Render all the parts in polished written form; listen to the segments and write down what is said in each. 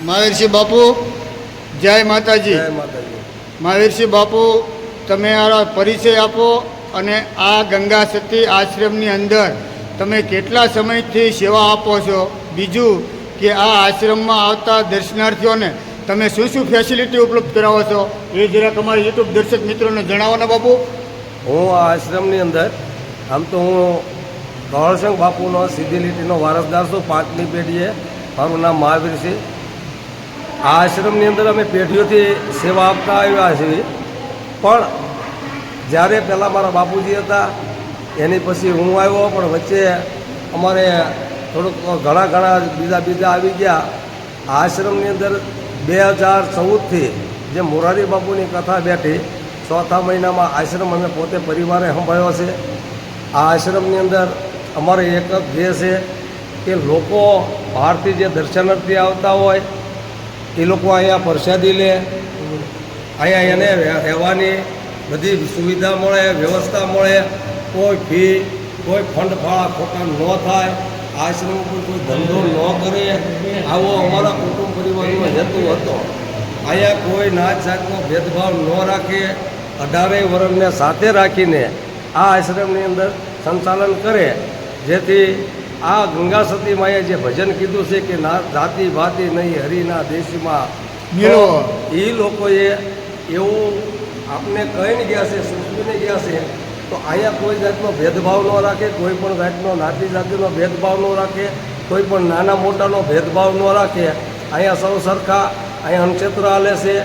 મહાવીરસિંહ બાપુ જય માતાજી। જય માતાજી। મહાવીરસિંહ બાપુ તમે આ પરિચય આપો અને આ ગંગા સતી આશ્રમની અંદર તમે કેટલા સમયથી સેવા આપો છો, બીજું કે આ આશ્રમમાં આવતા દર્શનાર્થીઓને તમે શું શું ફેસિલિટી ઉપલબ્ધ કરાવો છો એ જરાક અમારા યુટ્યુબ દર્શક મિત્રોને જણાવોને બાપુ। હું આ આશ્રમની અંદર આમ તો હું ગૌરસંગ બાપુનો સીધી લીટીનો વારસદાર છું, 5મી પેઢીએ। મારું નામ મહાવીરસિંહ। આ આશ્રમની અંદર અમે પેઢીઓથી સેવા આપતા આવ્યા છીએ, પણ જ્યારે પહેલાં મારા બાપુજી હતા એની પછી હું આવ્યો, પણ વચ્ચે અમારે થોડુંક ઘણા બીજા આવી ગયા। આ આશ્રમની અંદર 2014થી જે મોરારી બાપુની કથા બેઠી, ચોથા મહિનામાં આશ્રમ અમે પોતે પરિવારે સંભાળ્યો છે। આ આશ્રમની અંદર અમારે એક જ ધ્યેય છે કે લોકો બહારથી જે દર્શનાર્થી આવતા હોય એ લોકો અહીંયા પ્રસાદી લે, અહીંયા એને રહેવાની બધી સુવિધા મળે, વ્યવસ્થા મળે, કોઈ ફી કોઈ ફંડ ફાળા ખોટા ન થાય, આશ્રમ ઉપર કોઈ ધંધો ન કરે, આવો અમારા કુટુંબ પરિવારનો હેતુ હતો। અહીંયા કોઈ નાત જાતનો ભેદભાવ ન રાખે, 18 વર્ષને સાથે રાખીને આ આશ્રમની અંદર સંચાલન કરે, જેથી આ ગંગા સતી માએ જે ભજન કીધું છે કે ના જાતિ ભાતિ નહીં હરિના દેશમાં, એ લોકોએ એવું આપને કહીને ગયા છે, સૂચવીને ગયા છે। તો અહીંયા કોઈ જાતનો ભેદભાવ ન રાખે, કોઈ પણ જાતનો નાતી જાતિનો ભેદભાવ ન રાખે, કોઈ પણ નાના મોટાનો ભેદભાવ ન રાખે। અહીંયા સૌ સરખા, અહીંયા અન્નક્ષેત્ર હાલે છે,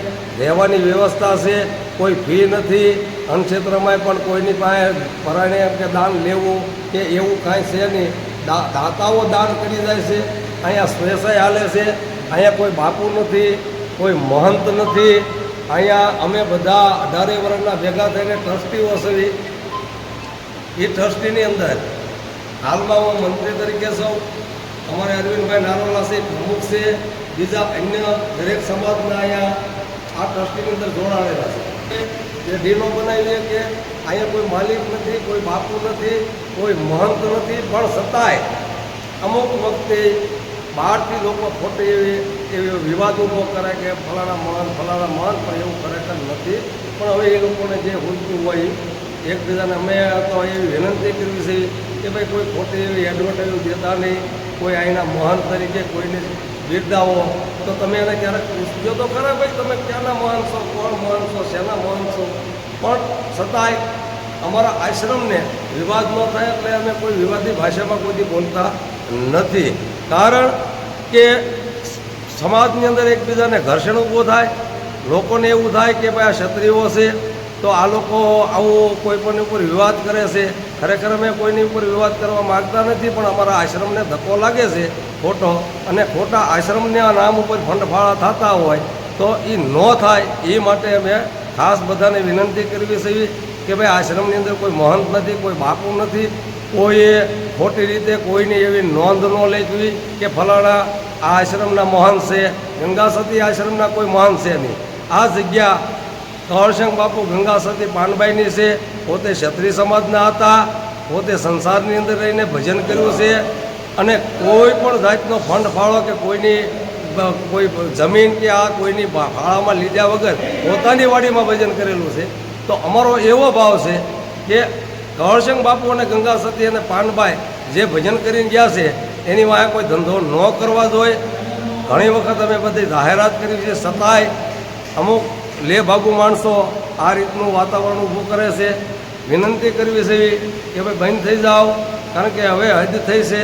રહેવાની વ્યવસ્થા છે, કોઈ ફી નથી। અન્નક્ષેત્રમાં પણ કોઈની પાસે પરાણે કે દાન લેવું કે એવું કાંઈ છે નહીં, દાતાઓ દાન કરી જાય છે। અહીંયા સ્વેસાય હાલે છે, અહીંયા કોઈ બાપુ નથી, કોઈ મહંત નથી। અહીંયા અમે બધા 18 વર્ષના ભેગા થઈને ટ્રસ્ટીઓ છીએ। એ ટ્રસ્ટીની અંદર હાલમાં હું મંત્રી તરીકે છું, અમારે અરવિંદભાઈ નારોલા છે, પ્રમુખ છે, બીજા અન્ય દરેક સમાજના અહીંયા આ ટ્રસ્ટીની અંદર જોડાયેલા છે। જે ડીનો બનાવીએ કે અહીંયા કોઈ માલિક નથી, કોઈ બાપુ નથી, કોઈ મહંત નથી, પણ છતાંય અમુક વખતે બહારથી લોકો ખોટી એવી વિવાદ ઊભો કરે કે ફલાણા મહંત પણ એવું ખરેખર નથી। પણ હવે એ લોકોને જે હોતું હોય એકબીજાને અમે તો એવી વિનંતી કરવી છે કે ભાઈ કોઈ ખોટી એવી એડવર્ટાઈઝ દેતા નહીં, કોઈ અહીંના મહંત તરીકે કોઈને બિરદાવો તો તમે એને ક્યારેક પૂછજો તો ખરા ભાઈ તમે ક્યાંના મહંત છો, કોણ મહંત છો, શેના મહંત છો। પણ છતાંય અમારા આશ્રમને વિવાદ ન થાય એટલે અમે કોઈ વિવાદી ભાષામાં કોઈથી બોલતા નથી, કારણ કે સમાજની અંદર એકબીજાને ઘર્ષણ ઊભો થાય, લોકોને એવું થાય કે ભાઈ આ ક્ષત્રિયો છે તો આ લોકો આવું કોઈ પણ ઉપર વિવાદ કરે છે। ખરેખર અમે કોઈની ઉપર વિવાદ કરવા માગતા નથી, પણ અમારા આશ્રમને ધક્કો લાગે છે ખોટો, અને ખોટા આશ્રમના નામ ઉપર ફંડફાળા થતા હોય તો એ ન થાય એ માટે અમે ખાસ બધાને વિનંતી કરવી છે કે ભાઈ આશ્રમની અંદર કોઈ મહંત નથી, કોઈ બાપુ નથી, કોઈએ ખોટી રીતે કોઈની એવી નોંધ ન લેવી કે ફલાણા આ આશ્રમના મહંત છે। ગંગા સતી આશ્રમના કોઈ મહંત છે નહીં। આ જગ્યા ગૌરસંગ બાપુ ગંગા સતી પાનબાઈની છે, પોતે ક્ષત્રિય સમાજના હતા, પોતે સંસારની અંદર રહીને ભજન કર્યું છે, અને કોઈ પણ જાતનો ફંડ ફાળો કે કોઈની કોઈ જમીન કે આ કોઈની ફાળામાં લીધા વગર પોતાની વાડીમાં ભજન કરેલું છે। તો અમારો એવો ભાવ છે કે ગૌરસંગ બાપુ અને ગંગા સતી અને પાનબાઈ જે ભજન કરીને ગયા છે એની વાંહે કોઈ ધંધો ન કરવા જોઈએ। ઘણી વખત અમે બધી જાહેરાત કરી છે, છતાંય અમુક લેભાગુ માણસો આ રીતનું વાતાવરણ ઊભું કરે છે। વિનંતી કરવી છે કે ભાઈ બંધ થઈ જાઓ, કારણ કે હવે હદ થઈ છે,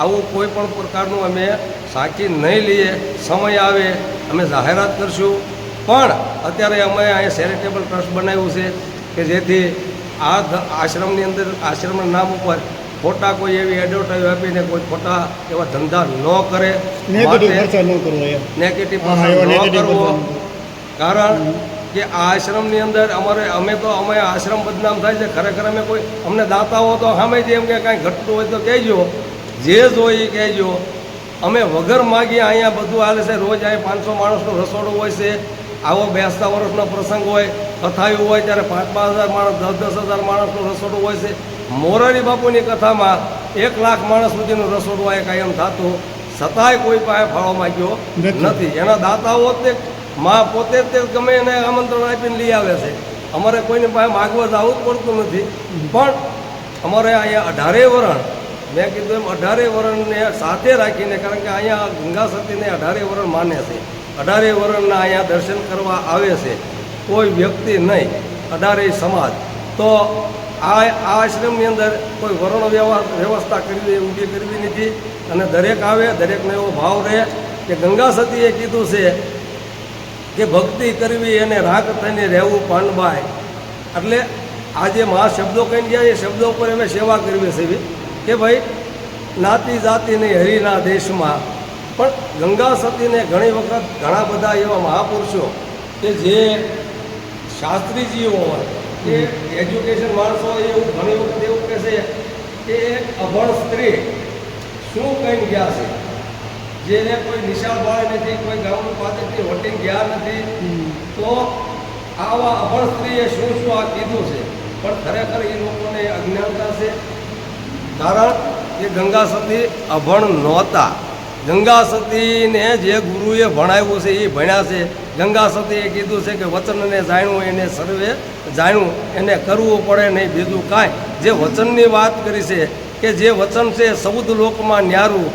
આવું કોઈ પણ પ્રકારનું અમે સાચી નહીં લઈએ, સમય આવે અમે જાહેરાત કરશું। પણ અત્યારે અમે અહીંયા ચેરિટેબલ ટ્રસ્ટ બનાવ્યું છે કે જેથી આ આશ્રમની અંદર આશ્રમના નામ ઉપર ખોટા કોઈ એવી એડવર્ટાઈઝ આપીને કોઈ ખોટા એવા ધંધા ન કરે, નેગેટિવ ન કરવો, કારણ કે આ આશ્રમની અંદર અમે આશ્રમ બદનામ થાય છે। ખરેખર અમે કોઈ અમને દાતાઓ તો સામે જ એમ કે કાંઈ ઘટતું હોય તો કહેજો, જે જોઈએ કહેજો, અમે વગર માગીએ અહીંયા બધું હાલે છે। રોજ અહીંયા 500 માણસનું રસોડું હોય છે, આવો 82 વર્ષનો પ્રસંગ હોય, કથાયું હોય ત્યારે 5,000 માણસ 10,000 માણસનું રસોડું હોય છે। મોરારી બાપુની કથામાં 1 લાખ માણસ સુધીનું રસોડું આ કાયમ થતું છતાંય કોઈ પાસે ફાળો માંગ્યો નથી. એના દાતાઓ તે માં પોતે તે ગમે એને આમંત્રણ આપીને લઈ આવે છે. અમારે કોઈની પાસે માગવા જવું જ પડતું નથી. પણ અમારે અહીંયા 18 વરણ, મેં કીધું એમ 18 વરણને સાથે રાખીને, કારણ કે અહીંયા ગંગા સતીને 18 વરણ માને છે, 18 વરણના અહીંયા દર્શન કરવા આવે છે, કોઈ વ્યક્તિ નહીં, 18 સમાજ. તો આ આશ્રમની અંદર કોઈ વરણ વ્યવસ્થા કરવી ઊભી કરવી નથી. અને દરેક આવે, દરેકનો એવો ભાવ રહે કે ગંગા સતીએ કીધું છે કે ભક્તિ કરવી અને રાગ થઈને રહેવું પાનબાઈ. એટલે આજે મહા શબ્દો કહીને ગયા, એ શબ્દો ઉપર અમે સેવા કરવી છે કે ભાઈ નાતી જાતિની હરિના દેશમાં. પણ ગંગા સતીને ઘણી વખત ઘણા બધા એવા મહાપુરુષો કે જે શાસ્ત્રીજીઓ હોય, કે એજ્યુકેશન માણસો હોય, એવું ઘણી વખત એવું કહે છે કે એક અભણ સ્ત્રી શું કહીને ગયા છે, જેને કોઈ નિશાળ ભાળે નથી, કોઈ ગામનું પાસેથી વટીને ગયા નથી, તો આવા અભણ સ્ત્રીએ શું શું આ કીધું છે. પણ ખરેખર એ લોકોને અજ્ઞાનતા છે. કારણ કે ગંગા સતી અભણ નહોતા. ગંગા સતીને જે ગુરુએ ભણાવ્યું છે એ ભણ્યા છે. ગંગા સતીએ કીધું છે કે વચનને જાણ્યું એને સર્વે જાણ્યું, એને કરવું પડે નહીં બીજું કાંઈ. જે વચનની વાત કરી છે કે જે વચન છે 14 લોકમાં ન્યારું,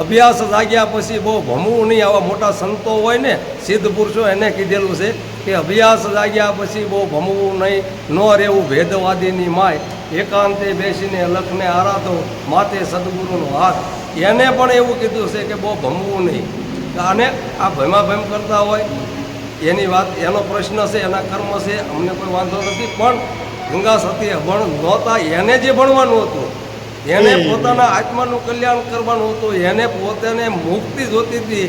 અભ્યાસ જાગ્યા પછી બહુ ભમવું નહીં. આવા મોટા સંતો હોય ને, સિદ્ધ પુરુષો, એને કીધેલું છે કે અભ્યાસ જાગ્યા પછી બહુ ભમવું નહીં, ન રહેવું ભેદવાદીની માય, એકાંતે બેસીને લખને આરાધો, માતે સદગુરુનો હાથ. એને પણ એવું કીધું છે કે બહુ ભમવું નહીં. અને આ ભયમાભયમ કરતા હોય એની વાત, એનો પ્રશ્ન છે, એના કર્મ છે, અમને કોઈ વાંધો નથી. પણ ગંગા સતી અભણ નહોતા. એને જે ભણવાનું હતું, એને પોતાના આત્માનું કલ્યાણ કરવાનું હતું, એને પોતાને મુક્તિ જોતી હતી,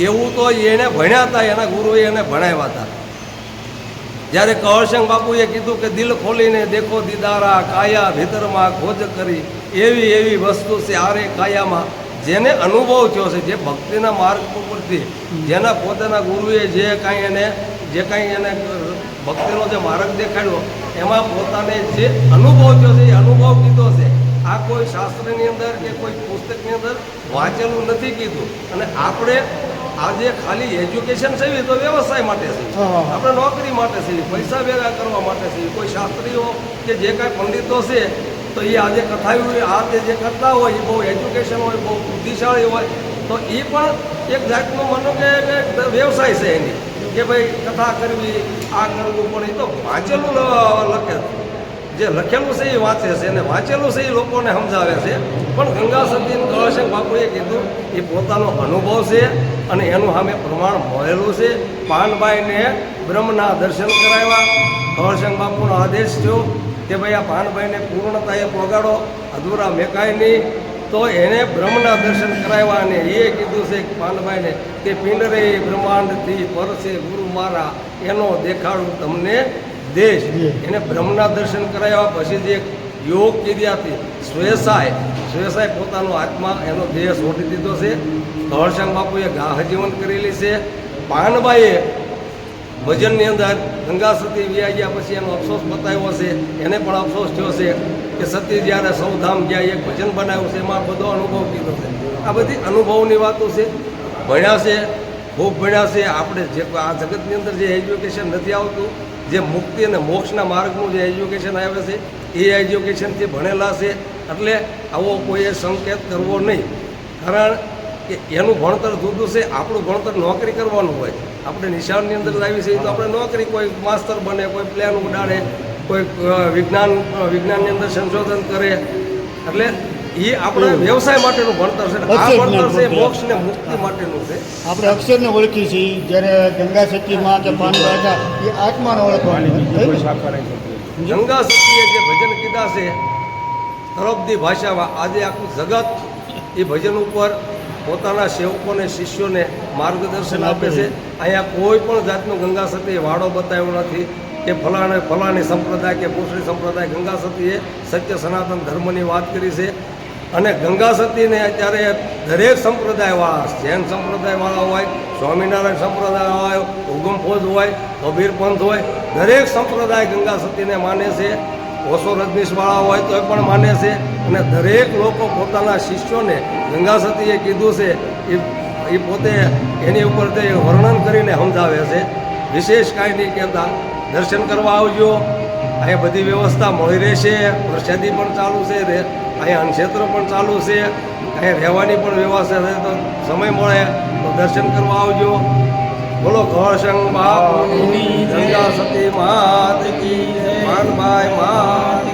એવું તો એને ભણ્યા હતા, એના ગુરુએ એને ભણાવ્યા હતા. જ્યારે કળશંગ બાપુએ કીધું કે દિલ ખોલીને દેખો દીદારા, કાયા ભીતરમાં ખોજ કરી, એવી એવી વસ્તુ છે આરે કાયામાં. જેને અનુભવ થયો છે, જે ભક્તિના માર્ગ ઉપરથી જેના પોતાના ગુરુએ જે કાંઈ એને ભક્તિનો જે માર્ગ દેખાડ્યો, એમાં પોતાને જે અનુભવ થયો છે એ અનુભવ કીધો છે. આ કોઈ શાસ્ત્રની અંદર કે કોઈ પુસ્તકની અંદર વાંચેલું નથી કીધું. અને આપણે આજે ખાલી એજ્યુકેશન છે તો વ્યવસાય માટે છે, આપણે નોકરી માટે છે, પૈસા ભેગા કરવા માટે છે. કોઈ શાસ્ત્રીઓ કે જે કાંઈ પંડિતો છે તો એ આજે કથાઓ આ તે જે કરતા હોય એ બહુ એજ્યુકેશન હોય, બહુ બુદ્ધિશાળી હોય, તો એ પણ એક જાતનું માનો કે વ્યવસાય છે એની, કે ભાઈ કથા કરવી, આ કરવું. પણ એ તો વાંચેલું લખે, જે લખેલું છે એ વાંચે છે, અને વાંચેલું છે એ લોકોને સમજાવે છે. પણ ગંગા સતી કળશંગ બાપુએ કીધું એ પોતાનો અનુભવ છે, અને એનું સામે પ્રમાણ મળેલું છે. પાનબાઈને બ્રહ્મના દર્શન કરાવ્યા. કળશંગ બાપુનો આદેશ થયો કે ભાઈ આ પાનભાઈને પૂર્ણતાએ પહોંચાડો, અધૂરા મેકાય નહીં. તો એને બ્રહ્મના દર્શન કરાવ્યા. અને એ કીધું છે પાનભાઈને કે પિંડરે બ્રહ્માંડથી પરસે ગુરુ મારા, એનો દેખાડું તમને દેશ. એને બ્રહ્મના દર્શન કરાવ્યા. પછી જે યોગ ક્રિયાથી સ્વેસાય પોતાનો આત્મા એનો દેહ છોડી દીધો છે. કળશંગ બાપુએ ગાહજીવન કરેલી છે. પાનબાઈએ ભજનની અંદર ગંગા સતી વ્યા ગયા પછી એનો અફસોસ બતાવ્યો છે. એને પણ અફસોસ થયો છે કે સતી જ્યારે સૌધામ ગયા એક ભજન બનાવ્યું છે, એમાં બધો અનુભવ કીધો છે. આ બધી અનુભવની વાતો છે. ભણ્યા છે, ખૂબ ભણ્યા છે. આપણે જે આ જગતની અંદર જે એજ્યુકેશન નથી આવતું, જે મુક્તિ અને મોક્ષના માર્ગનું જે એજ્યુકેશન આવે છે એ એજ્યુકેશનથી ભણેલા છે. એટલે આવો કોઈએ સંકેત કરવો નહીં. કારણ કે એનું ભણતર જુદું છે, આપણું ભણતર નોકરી કરવાનું હોય. આપણે નિશાળની અંદર લાવી છે તો આપણે નોકરી, કોઈ માસ્તર બને, કોઈ પ્લેન ઉડાડે, કોઈ વિજ્ઞાનની અંદર સંશોધન કરે. એટલે એ આપણે વ્યવસાય માટેનું ભણતર છે. આ ભણતર છે મોક્ષ ને મુક્તિ માટેનું છે. આપણે અક્ષરને ઓળખી છીએ, જ્યારે ગંગા સતીમાં કે પાનબા હતા એ આત્માને ઓળખવાની. ગંગા સતીએ જે ભજન કીધા છે તરફદી ભાષામાં, આજે આખું જગત એ ભજન ઉપર પોતાના સેવકોને, શિષ્યોને માર્ગદર્શન આપે છે. અહીંયા કોઈ પણ જાતનું ગંગા સતીએ વાડો બતાવ્યો નથી કે ફલાણી સંપ્રદાય કે પૂછડી સંપ્રદાય. ગંગા સતીએ સત્ય સનાતન ધર્મની વાત કરી છે. અને ગંગા સતીને અત્યારે દરેક સંપ્રદાયવાળા, જૈન સંપ્રદાયવાળા હોય, સ્વામિનારાયણ સંપ્રદાય હોય, ઉગમ ફોજ હોય, કબીર પંથ હોય, દરેક સંપ્રદાય ગંગા સતીને માને છે. ઓશો રજનીશવાળા હોય તો એ પણ માને છે. અને દરેક લોકો પોતાના શિષ્યોને ગંગા સતીએ કીધું છે એ પોતે એની ઉપર તે વર્ણન કરીને સમજાવે છે. વિશેષ કાંઈ નહીં કહેતા. દર્શન કરવા આવજો. અહીંયા બધી વ્યવસ્થા મળી રહેશે. પ્રસાદી પણ ચાલુ છે, અહીંયા અન્નક્ષેત્ર પણ ચાલુ છે, અહીંયા રહેવાની પણ વ્યવસ્થા છે. તો સમય મળે તો દર્શન કરવા આવજો. બોલો ઘોષંગ બાપુની, ગંગા સતી માત કી, માનભાઈ માત